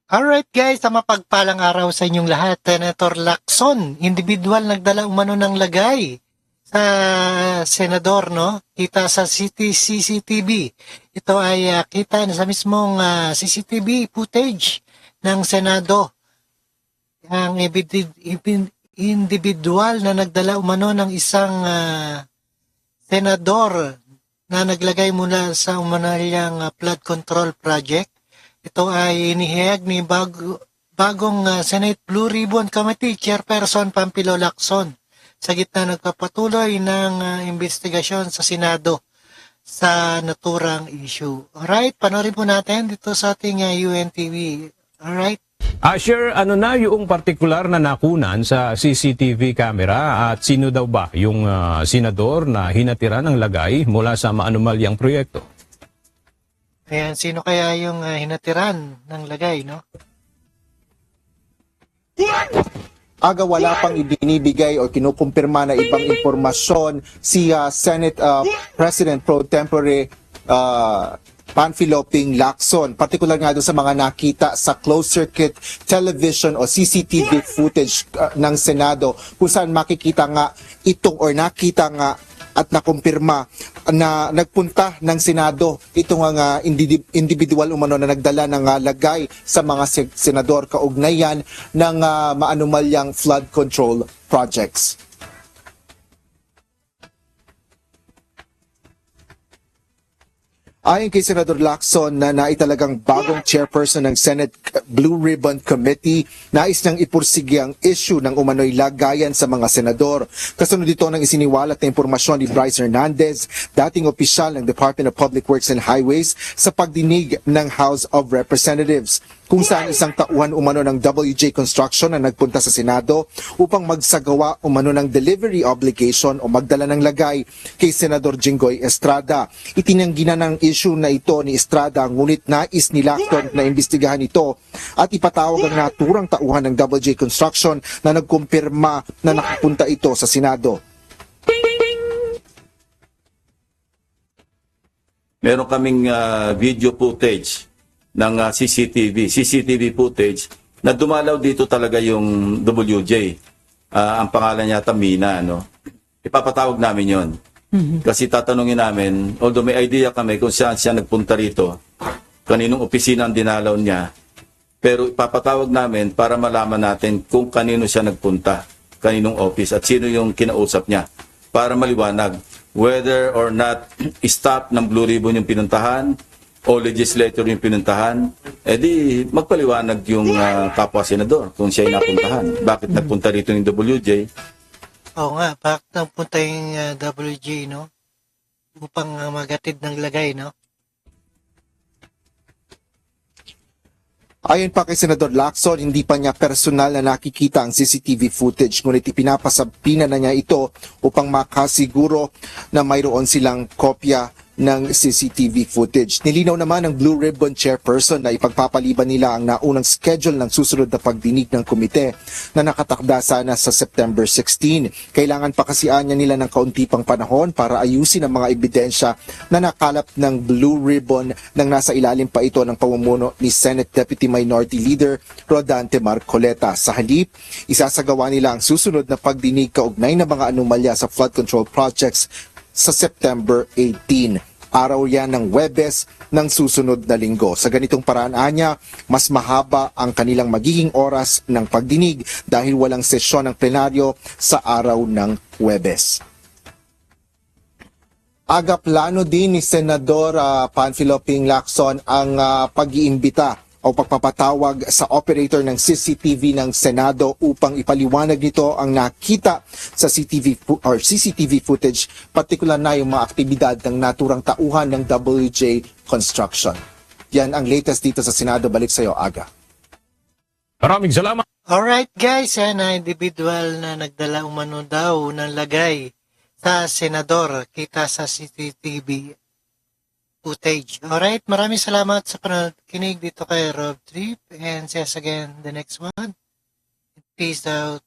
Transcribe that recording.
Alright guys, mapagpalang araw sa inyong lahat. Senator Lacson, individual nagdala umano ng lagay sa senador, no? Kita sa CCTV. Ito ay kita sa mismong CCTV footage ng Senado. Ang individual na nagdala umano ng isang senador na naglagay mula sa umanayang flood control project. Ito ay inihayag ni bagong Senate Blue Ribbon Committee Chairperson Pampilo Lacson sa gitna nagpapatuloy ng investigasyon sa Senado sa naturang issue. Alright, panoorin po natin dito sa ating UNTV. Alright. Sure, ano na yung partikular na nakunan sa CCTV camera at sino daw ba yung senador na hinatira ng lagay mula sa maanumalyang proyekto? Ayan, sino kaya yung hinatiran ng lagay, no? Aga wala pang ibinibigay o kinukumpirma na ibang impormasyon si Senate President Pro Tempore Panfilo Ping Lacson, partikular nga doon sa mga nakita sa closed circuit television o CCTV footage ng Senado kung saan makikita nga itong or nakita nga at nakumpirma na nagpunta ng Senado itong individual umano na nagdala ng lagay sa mga senador kaugnayan ng maanumalyang flood control projects. Ayon kay Senador Lacson na naitalagang bagong chairperson ng Senate Blue Ribbon Committee, nais niyang ipursige ang issue ng umano'y lagayan sa mga senador. Kasunod dito ng isiniwalat na impormasyon ni Bryce Hernandez, dating opisyal ng Department of Public Works and Highways, sa pagdinig ng House of Representatives, kung saan isang tauhan umano ng WJ Construction na nagpunta sa Senado upang magsagawa umano ng delivery obligation o magdala ng lagay kay Senador Jinggoy Estrada. Itinanggi na ng issue na ito ni Estrada, ngunit nais ni Lacson na imbestigahan ito at ipatawag ang naturang tauhan ng WJ Construction na nagkumpirma na nakapunta ito sa Senado. Meron kaming video footage ng CCTV footage na dumalaw dito talaga yung WJ. Ang pangalan niya Mina, no? Ipapatawag namin yon. Kasi tatanungin namin, although may idea kami kung saan siya nagpunta rito, kaninong opisina ang dinalaw niya, pero ipapatawag namin para malaman natin kung kanino siya nagpunta, kaninong office at sino yung kinausap niya, para maliwanag whether or not staff ng Blue Ribbon yung pinuntahan o legislator yung pinuntahan, edi magpaliwanag yung kapwa senador kung siya ay napuntahan. Bakit nagpunta rito yung WJ? Oo nga, bakit nagpunta yung WJ, no? Upang magatid ng lagay, no? Ayon pa kay Senador Lacson, hindi pa niya personal na nakikita ang CCTV footage, ngunit ipinapasabina na niya ito upang makasiguro na mayroon silang kopya ng CCTV footage. Nilinaw naman ng Blue Ribbon Chairperson na ipagpapaliban nila ang naunang schedule ng susunod na pagdinig ng komite na nakatakda sana sa September 16. Kailangan pa kasi anya nila ng kaunti pang panahon para ayusin ang mga ebidensya na nakalap ng Blue Ribbon nang nasa ilalim pa ito ng pamumuno ni Senate Deputy Minority Leader Rodante Marcoleta. Sa halip, isasagawa nila ang susunod na pagdinig kaugnay ng mga anomalya sa flood control projects sa September 18. Araw yan ng Huwebes ng susunod na linggo. Sa ganitong paraan anya, mas mahaba ang kanilang magiging oras ng pagdinig dahil walang sesyon ng plenaryo sa araw ng Huwebes. Aga plano din ni Senador Panfilo Ping Lacson ang pag-iimbita o pagpapatawag sa operator ng CCTV ng Senado upang ipaliwanag nito ang nakita sa CCTV footage, partikular na yung mga aktibidad ng naturang tauhan ng WJ Construction. Yan ang latest dito sa Senado. Balik sa iyo, Aga. Maraming salamat. Alright guys, yan na individual na nagdala umano daw ng lagay sa senador, kita sa CCTV footage. Alright, maraming salamat sa panakinig dito kay Rob Trip, and see us again the next one. Peace out.